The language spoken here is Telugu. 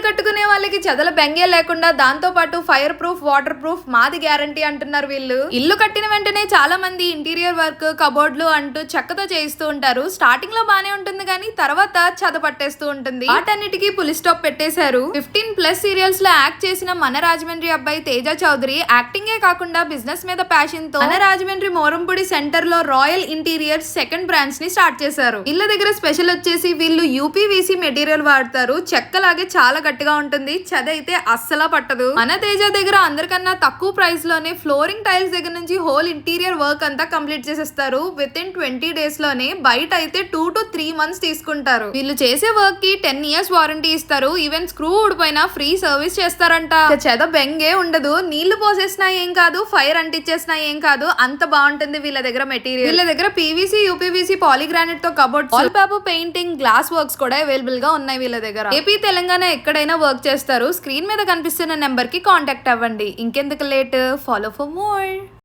కట్టుకునే వాళ్ళకి చెదల బెంగే లేకుండా దాంతో పాటు ఫైర్ ప్రూఫ్, వాటర్ ప్రూఫ్ మాది గ్యారంటీ అంటున్నారు వీళ్ళు. ఇల్లు కట్టిన వెంటనే చాలా మంది ఇంటీరియర్ వర్క్, కబోర్డ్లు అంటూ చెక్కతో చేయిస్తూ ఉంటారు. స్టార్టింగ్ లో బానే ఉంటుంది కానీ తర్వాత చెద పట్టేస్తూ ఉంటుంది. వాటన్నిటికీ పులి స్టాప్ పెట్టేశారు. 15+ సీరియల్స్ లో యాక్ట్ చేసిన మన రాజమండ్రి అబ్బాయి తేజ చౌదరి యాక్టింగే కాకుండా బిజినెస్ మీద ప్యాషన్ తో మన రాజమండ్రి మోరంపూడి సెంటర్ లో రాయల్ ఇంటీరియర్స్ సెకండ్ బ్రాంచ్ ని స్టార్ట్ చేశారు. ఇళ్ళ దగ్గర స్పెషల్ వచ్చేసి వీళ్ళు యూపీవీసీ మెటీరియల్ వాడతారు. చెక్కలాగే చాలా గట్టిగా ఉంటుంది. చెద అయితే అస్సలా పట్టదు. మన తేజ దగ్గర అందరికన్నా తక్కువ ప్రైస్ లోనే ఫ్లోరింగ్ టైల్స్ దగ్గర నుంచి హోల్ ఇంటీరియర్ వర్క్ అంతా కంప్లీట్ చేసేస్తారు. విత్ ఇన్ 20 days లోనే. బయట అయితే 2 to 3 months తీసుకుంటారు. వీళ్ళు చేసే వర్క్ కి 10 years వారంటీ ఇస్తారు. ఈవెన్ స్క్రూ ఊడిపోయినా ఫ్రీ సర్వీస్ చేస్తారంట. చెద బెంగే ఉండదు. నీళ్లు పోసేసినా ఏం కాదు, ఫైర్ అంటించేసినా ఏం కాదు. అంత బాగుంటుంది వీళ్ళ దగ్గర మెటీరియల్. వీళ్ళ దగ్గర పీవీసీ, యూపీవీసీ, పాలీగ్రానైట్ తో cupboard, wall paper painting, glass works కూడా అవైలబుల్ గా ఉన్నాయి వీళ్ళ దగ్గర. ఏపీ, తెలంగాణ ఎక్కడైనా వర్క్ చేస్తారు. స్క్రీన్ మీద కనిపిస్తున్న నెంబర్ కి కాంటాక్ట్ అవ్వండి. ఇంకెందుకు లేట్, ఫాలో ఫర్ మోర్.